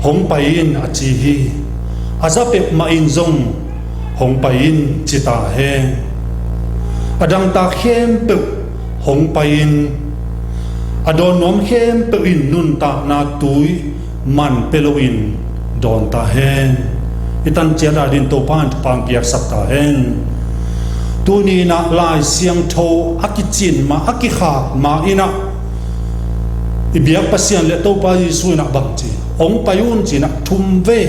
hong pain a chi hi azapek ma in zong hong pain chita he adang ta khem pe hong pain adon nom khem pe in nun ta na tui man peloin don ta he itan chela din to pan pang kiak sak ta hen tu ni na lai siang tho akichin ma akikha ma ina ibiak pasian le to pa Yesu na bang chi ong payun chi na thum ve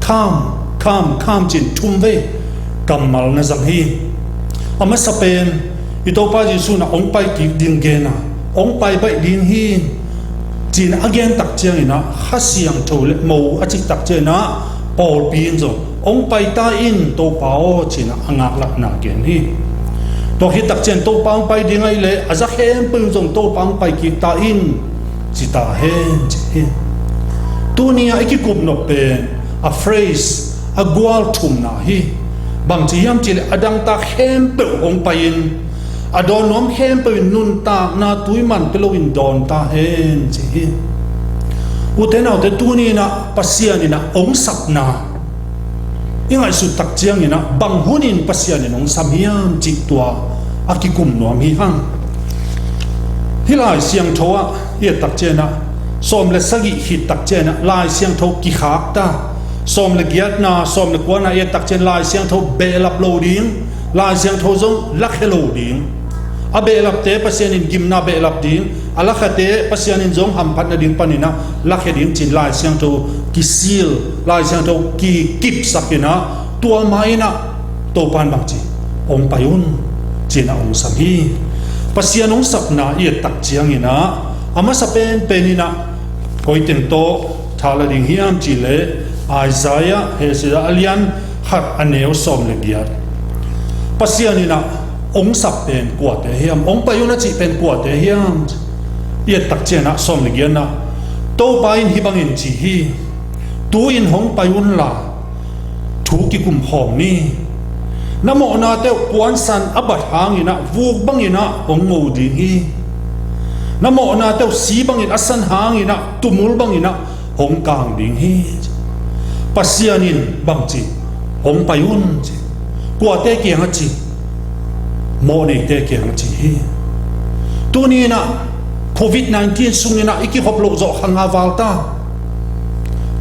kham chin thum ve kamal na zang hi ama sapen ito pa Yesu na ong pai ki ding ge na ong pai bai din hi chin again tak chiang ina khasiang tho le mo achik tak che na Paul pin zo ong pai ta in to pao china angak lak na gen hi to hi tak chen to pang pai ding ai le aza khem pung zong to pang pai ki ta in chi ta hen chi tu ni ai ki kup no pe a phrase a gwal thum na hi bang chi yam chi le adang ta khem pe ong pai in adon nom khem pe nun ta na tui man pe lo in don ta hen chi hi utenau te tu ni na pasian ina ong sap na ingai su tak chiang ina bang hunin pasian ina ong sam hiam chi tua akikum nuam hi hang hilai siang thoa ye tak chena som le sagi hi tak chena lai siang tho ki khak ta som le giat na som le kwana ye tak chen lai siang tho be lap lo ding lai siang tho zong lak hello ding abe lap te pasian in gimna be lap ding ala khate pasian in zong ham phat na ding panina lakhe ding chin lai siang tho ki sil lai siang tho ki kip sakina tua maina to pan bang chi ong payun china ong sami pasian ong sapna ye tak chiang ina ama sapen penina koiten to thala ding hiam chi le Isaiah hesida alian hat aneu som le giat pasian ina ong sap pen kwa te hiam ong payuna chi pen kwa te hiam ye tak chena som le giana to pain hi bangin chi hi tu in hong payun la thu ki kum hom ni namo na te puan san abat hangina vuk bangina ong ngo ding hi namo na te si bangin asan hangina tumul bangina hong kang ding hi pasianin bang chi hong payun chi kwa te kiang chi mo nei te kiang chi hi tu ni na COVID-19 sungina iki hop lo zo khanga walta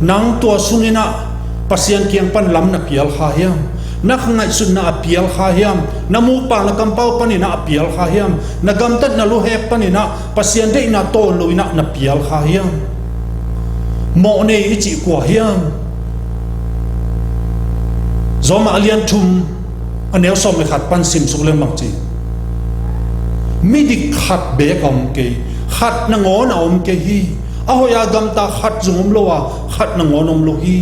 nang to sungina pasian kiang pan lam na pial kha hiam na khangai sun na pial kha hiam namu pa na kampau panina pial kha hiam na gamtat na lu hek panina pasian de na to lo ina na pial kha hiam mo nei ichi kwa hiam zoma alian thum aneu som le khat pan sim suk le mak chi mi dik khat be kam ke khat na ngon om ke hi ahoya gam ta khat zungum lowa khat na ngon om lo hi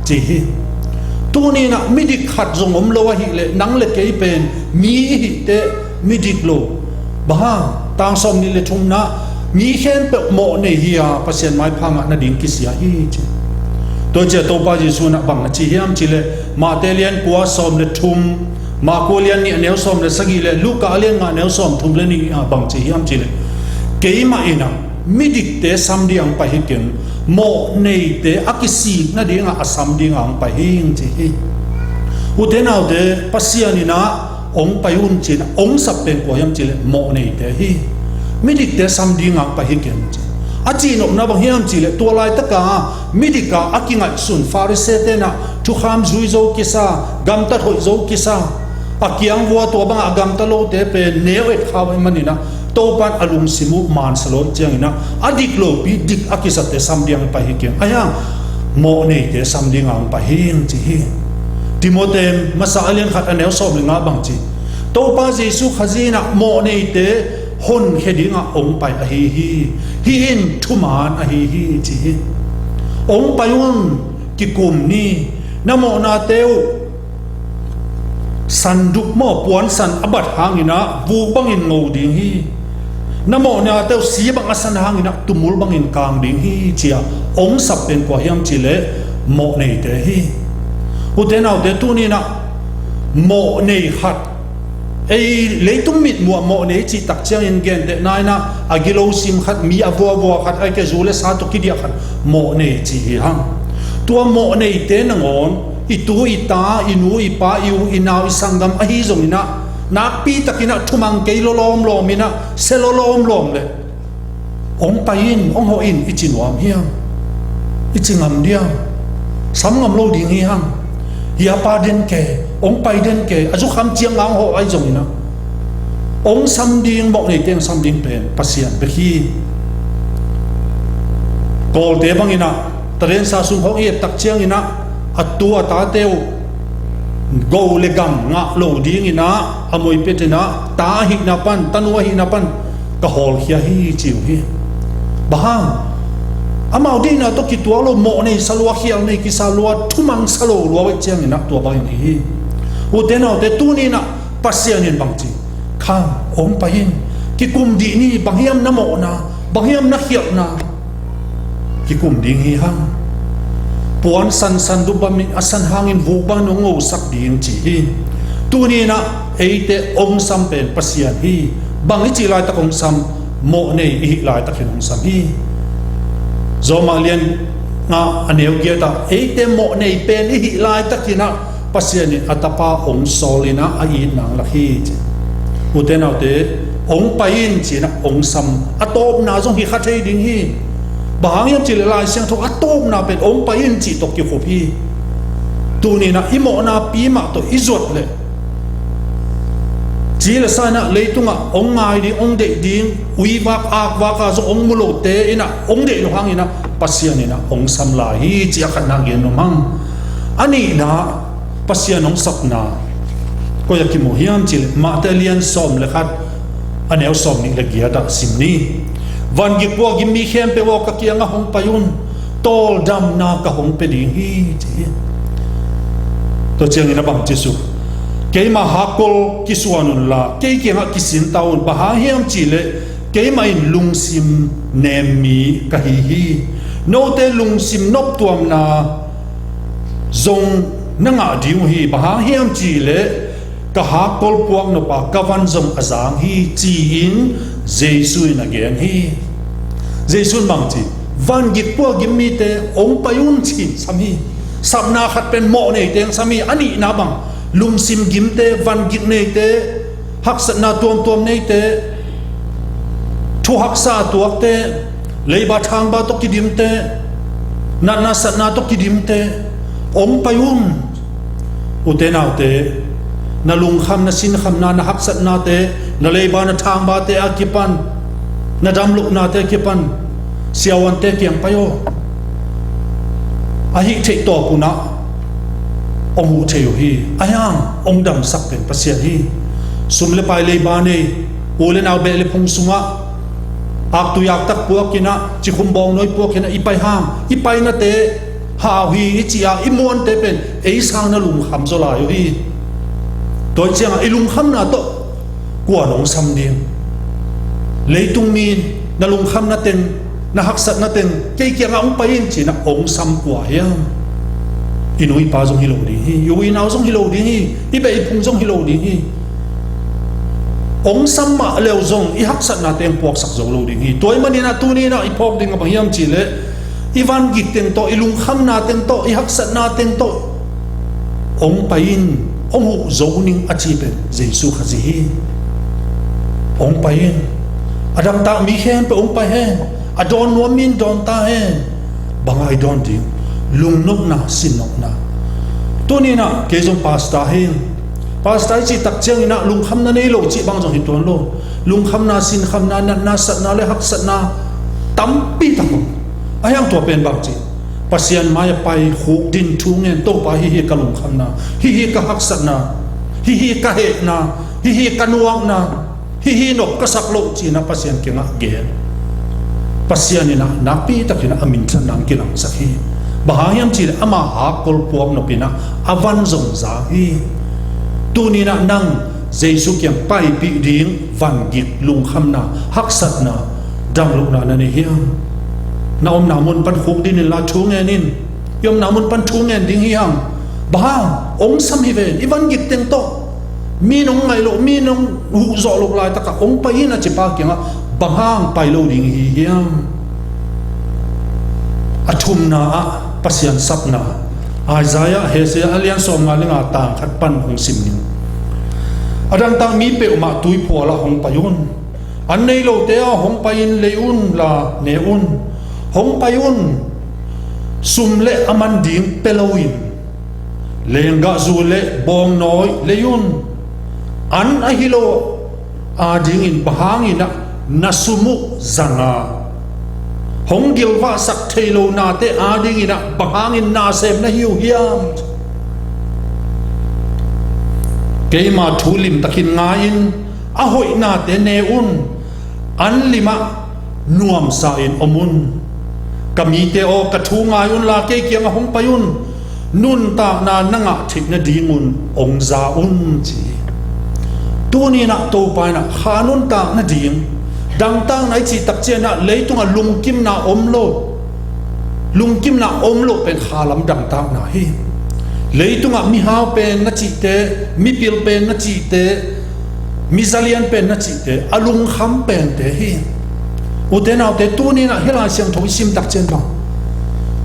chi hi tu ni na mi dik khat zungum lowa hi le nang le ke pen mi hi te mi dik lo ba tang som ni le thum na mi khen pe mo ne hi a pasien mai phanga na ding ki sia hi chi to che to pa ji su na bang chi hiam chi le ma te lian kwa som le thum ma ko lian ni neu som le sagi le lu ka lian nga neu som thum le ni bang chi hiam chi le ke ma ina midik te sam diang pa hiken mo nei te akisi na dinga asam dinga ang pa hing chi hi utenau de pasiani na ong payun chin ong sapen ko yam chi le mo nei te hi midik te sam dinga pa hiken chi achi no na bang hiam chi le to lai ta ka midika akinga sun farise te na thu kham zui zo kisa gam ta thoi zo kisa akiang wa to bang agam ta lo te pe newet khawai manina to pan alum simu man salon chiang ina adik lo pi dik akisa te samdiang pa hiken aya mo nei te samding ang pa hin chi hi timotem masa alien khat aneu som nga bang chi to pa jesu khazina mo nei te hon hedinga ong pai a hi hi in thuman a hi chi hi ong payun ki kum ni namo na teu sanduk mo puan san abat hangina vu bangin ngo ding hi namo na teu si bang asan hangina tumul bangin kang ding hi chia ong sap pen ko hiam chile mo nei te hi utenau te tu ni na mo nei khat ei leitung mit mo nei chi tak chiang in gen de nai na agilo sim khat mi avo khat ai ke zule sa to kidia khat mo nei chi hi hang tua mo nei te nangon itu ita inu ipa iu inau isangam ahi zomina nak pi takina thumang ke lolom lomina selolom lom le ong pain ong ho in ichinwam hiam ichingam dia samngam lo ding hi hang hiya pa den ke ong pai den ke azu kham chiang ngang ho ai zomina ong sam ding mo nei teng sam ding pen pasian be hi kol te bangina tren sa sung ho e tak chiang ina atua ta teu go le gam nga lo ding ina amoi petina ta hi na pan tanwa hi na pan ka hol hia hi chiu hi bahang amau dina to ki tua lo mo nei salwa hial nei ki salwa thumang salo lo wa chiang ina tua ba hi u te no te tu ni na pasian in bang chi kham ong pain ki kum di ni banghiam na mo na banghiam na hial na ki kum ding hi hang puan san du bamin asan hangin vuba no ngo sak ding chi hi tu ni na eite ong sam pen pasian hi bang chi lai ta ong sam mo nei hi lai ta khin ong sam hi zo ma lian nga aneu ge ta eite mo nei pen hi lai ta kina pasian ni atapa ong solina ai nang la hi uten autte ong pain chi na ong sam atop na jong hi khathei ding hi bahang yam chi lai siang thok atop na pen ong pain chi tok ki khopi tu ni na imo na pi ma to izot le chỉ là sai na lấy tung à ông ngài đi ông đệ đi uy vác ác vác à zo ông mulo te ina ông đệ lo hang ina pasian ina ông sam lai hi chi akan na gen no mang ani na pasian ông sak na ko ya ki mo hiam chi ma te lian som le khat aneu som ni le gia da sim ni van gi po gi mi khem pe wo ka ki anga hong payun tol dam na ka hong pe ding hi chi to chiang ina bang chi su cái mà hakol kisuanun la cái nga kisin taun baha hiam chile cái mà in lung sim nem mi ka hi no te lung sim nop tuam na zong nanga diu hi baha hiam chile ka hakol puak no pa kavan zong azang hi chi in jesu na gen hi jesu mang chi van git puak gimmi te ong payun chi sami sabna khat pen mo nei teng sami ani na bang lung sim gim te van git nei te hak sat na tuam nei te thu hak sa tuak te leiba thang ba to kidim te na sat na to kidim te ong payun utenaw te na lung kham na sin kham na hak sat na te na leiba na thang ba te akipan na damluk na te akipan siawan te kyang payo ahi thei to puna ông hữu thầy hi ayang ông đầm sắc bên pasian hi sum le pai le ba nei u le naw be le phung sunga ak tu yak tak puak kina chi khum bong noi puak kina ipai ham ipai na te ha hi chi a imon te pen ei sang na lung kham zo la yo hi toy chiang a lung kham na to kwa nong sam ding leitung min na lung kham na ten na hak sat na ten ke kyang ang pain chi na ong sam kwa hiam inui pa zong hilo ding hi yui naw zong hilo ding hi ibe phung zong hilo ding hi ong sam ma leo zong i hak sat na teng puak sak zo lo ding hi toy manina tu ni na i phok ding ba hiam chi le ivan git teng to ilung kham na teng to i hak sat na teng to ong pain ong hu zo ning achi pe jesu khazi hi ong pain adam ta mi khem pe ong pa he adon no min don ta he bangai don ding lung nok na sin nok na to ni na ke jong pasta hin pasta chi tak chang ina lung kham na nei lo chi bang jong hiton lo lung kham na sin kham na sat na le hak sat na tam pi tak ayang to pen bang chi pasian mai pai khuk din thu ngen to pa hi ka lung kham na hi ka hak sat na hi ka he na hi ka nuang na hi nok ka sak lo chi na pasian ke nga ge pasian ina na pi tak ina amin chan nang kilang sakhi bahayam chi ama hakol puak no pina avan zong za hi tu ni na nang jesu kyang pai pi ding van git lung kham na hak sat na dam luk na ne hiam na om na mun pan khuk din la thu nge nin yom na mun pan thu nge ding hiam bah ong sam hi ven ivan git teng to mi nong ngai lo mi nong hu zo lo lai taka ong pa in a chipa kinga bahang pai lo ding hi hiam athum na a pasian sapna Isaiah Hosea alian som nga lenga tang khat pan hong sim ning adang tang mi pe ma tui pho la hong payun an nei lo te a hong pain leun la neun hong payun sum le aman ding peloin lenga zu le bong noi leun an a hilo a ding in bahangin nasumu zanga hong gilwa sak thailo na te a ding in bahangin na sem na hiu hiam keima thulim takin nga in a hoi na te neun an lima nuam sa in omun kami te o kathu nga yun la ke kiang hong payun nun ta na nanga thik na dingun ong za un chi tu ni na to pa na khanun ta na ding dang tang nai chi tak che na leitunga lungkim na omlo pen khalam dang tang na hi leitunga mi hau pen na chi te mi pil pen na chi te mi zalian pen na chi te alung kham pen te hi utenaw te tu ni na hela siang thoi sim tak chen ba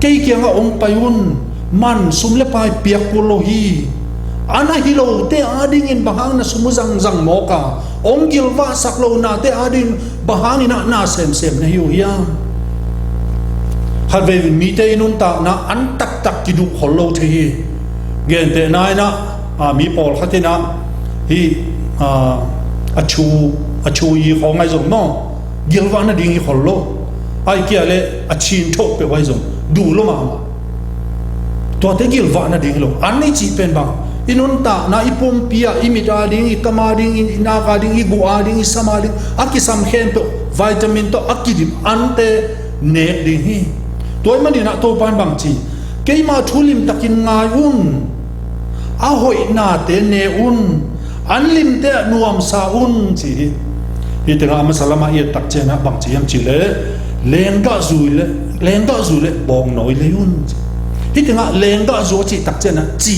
ke kianga ong payun man sumle pai piak pulo hi ana hilo te ading in bahang na sumuzang zang moka ong gilwa saklo na te ading bahang ina na sem na hiu hiya have mi te inun ta na an tak kidu hollo the hi gen te nai na mi pol khatina hi achu yi khongai zong no gilwa na ding hi hollo ai kia le achin thok pe wai zong du lo ma to te gilwa na ding lo an ni chi pen ba inun ta na ipum pia imita ding ikama ding inaka ding igua ding isama ding akisam khen to vitamin to akidim ante ne ding hi toy mani na to pan bang chi keima thulim takin ngayun a hoi na te ne un anlim te nuam sa un chi hi te ga masalama ye tak chena bang chi yam chi le lenga zule bong noi le un hi te nga lenga zo chi tak chena chi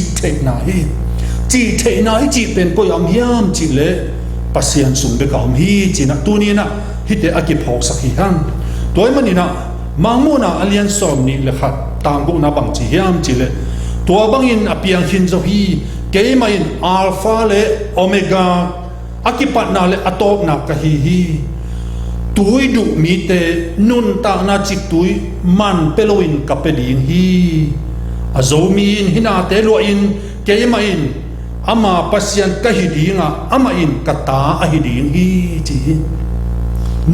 the na hi chi pen ko yam hiam chi le pasian sung be kaum hi chi na tu ni na hi te aki phok sak hi han toy mani na mangmu na alian som ni le khat tang bu na bang chi hiam chi le to bang in apiang hin zo hi ke mai in alpha le omega aki pat na le atop na ka hi tui du mi te nun ta na chik tui man peloin ka pe ding hi azomi in hina te lo in ke mai in ama pasian ka hidinga ama in kata a hiding hi chi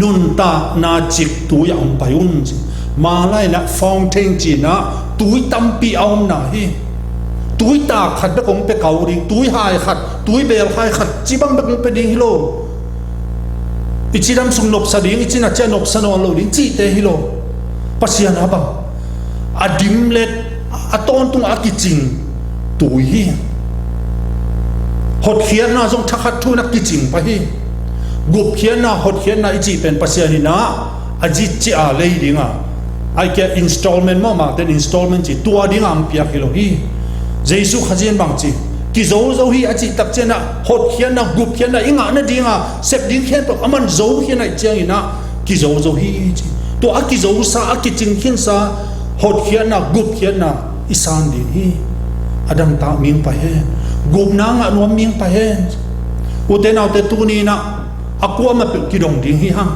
nun ta na chik tu yang payun ma lai na fountain chi na tui tampi aum na hi tui ta khat be kong pe kau ring tui hai khat tui bel hai khat chi bang be pe ding hi lo ichidam sung nop sa ding ichina cha nop sa no lo ding chi te hi lo pasian aba adim let aton tung akiching tui hi hot khian na jong thakhat thu na kiching pa hi gup khian na hot khian na ichi pen pasiani na aji chi a lei dinga ai ke installment mo ma ten installment chi tua ding am pia kilo hi jesu khajin bang chi ki zo hi achi tak chena hot khian na gup khian na inga na dinga sep ding khian to aman zo khian na chang ina ki zo hi chi to a ki zo sa a ki ching khian sa hot khian na gup khian na isan din hi adam ta ming pa he gup na nga nuam ming pa he uten autte tu ni na akwa ma pe ki dong ding hi hang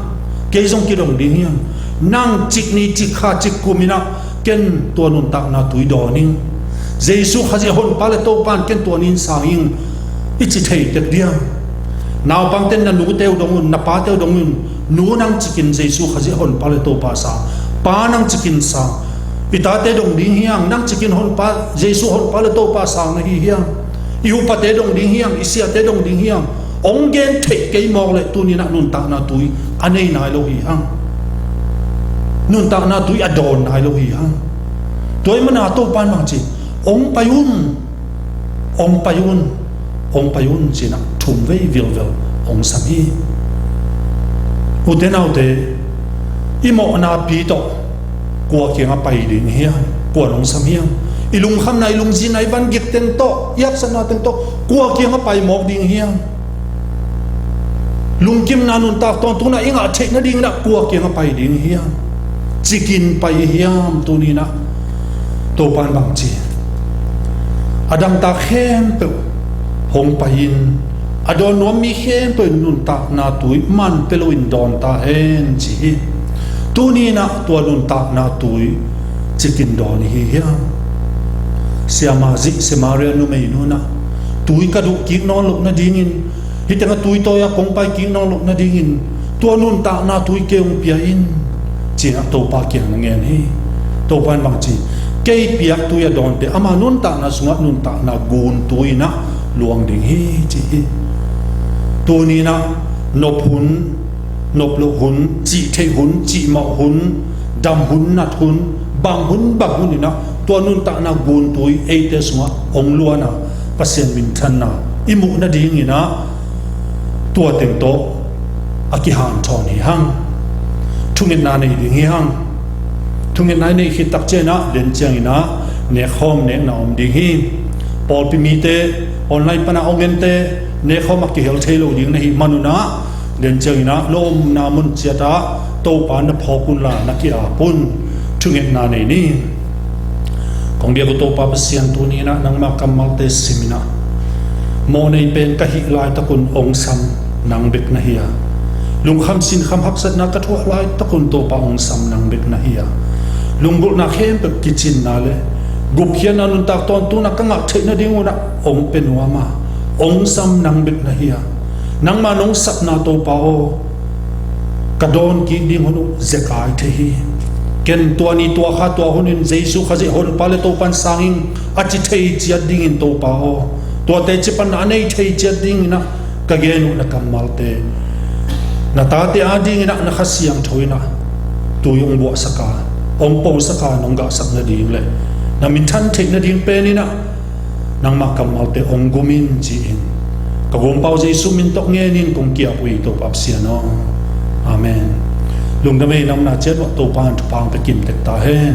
ke zong ki dong ding hi nang chik ni chik kha chik kumina ken to nun tak na tui do ning jesu khaji hon pale to pan ken to nin sanging ichi thei tek dia naw pang ten na nu teu dong na pa teu dong nu nang chikin jesu khaji hon pale to pa sa pa nang chikin sa ita te dong ding hiang nang chikin hon pa jesu hon pale to pa sa na hi hiang iu pa te dong ding hiang isia te dong ding hiang ong gen thei ke mok le tu ni na nun ta na tui anei nai lo hi hang nun ta na tui adon nai lo hi hang toy mana to pan mang chi ong payun china thum vei vil ong sami utenau te imo na pi to kwa kinga pai ding hia kwa ong sam hia ilung kham na ilung jin ai van gik teng to yak sana teng to kwa ki nga pai mok ding hiam lung kim na nun tak ton tu na inga the na ding na kwa ki nga pai ding hiam chikin pai hiam tu ni na to pan bang chi adam ta khem pe hong pain adon nom mi khem pe nun tak na tui man peloin don ta hen chi tu ni na to nun tak na tui chikin don hi hiam siama zi semaria nu mei nu na tui ka du ki non luk na dingin hitanga tui to ya kong pai ki non luk na dingin to nun tak na tui keung pia in chi na to pa kyang ngen hi to pan bang chi kei piak tu ya don te ama nun ta na sunga nun ta na gun tui na luang ding hi chi tu ni na nop hun nop lu hun chi thei hun chi ma hun dam hun nat hun bang hun ni na tu nun ta na gun tui e te sunga ong lua na pasien min than na imu na ding ina tu teng to aki han thon hi hang thungin na nei ding hi hang thungin nai nei khi tak che na len chang ina ne khom ne na om ding hi pol pi mi te online pana ongen te ne khom ki hel thelo ding na hi manuna len chang ina lom na mun chiata to pa na phokun la na ki a pun thungin na nei ni kong dia ko to pa pasian tu ni na nang makamal te simina mo nei pen ka hi lai ta kun ong sam nang bek na hiya lung kham sin kham hak sat na ka thwa lai ta kun to pa ong sam nang bek na hiya lungbul na khem pe kitchen na le gup hian anun tak ton tu na kanga theina dingu na ong penwa ma ong sam nang bek na hiya nang ma nong sap na to pa o kadon ki ding honu zekai the hi ken tua ni tua kha tua hunin jesu khaje hol pale to pan sangin achi thei chia ding in to pa o tua te chi pan anei thei chia ding na ka genu na kamal te na ta te ading na na khasiang thoina tu yung bo saka ong po saka nong ga sak na ding le na min than thei na ding pe ni na nang ma kamal te ong gumin ji in ka gom pau jesu min tok nge nin kong kia pui to pap sia no amen lung da me nam na chet wa to pan tu pang pe kim tek ta hen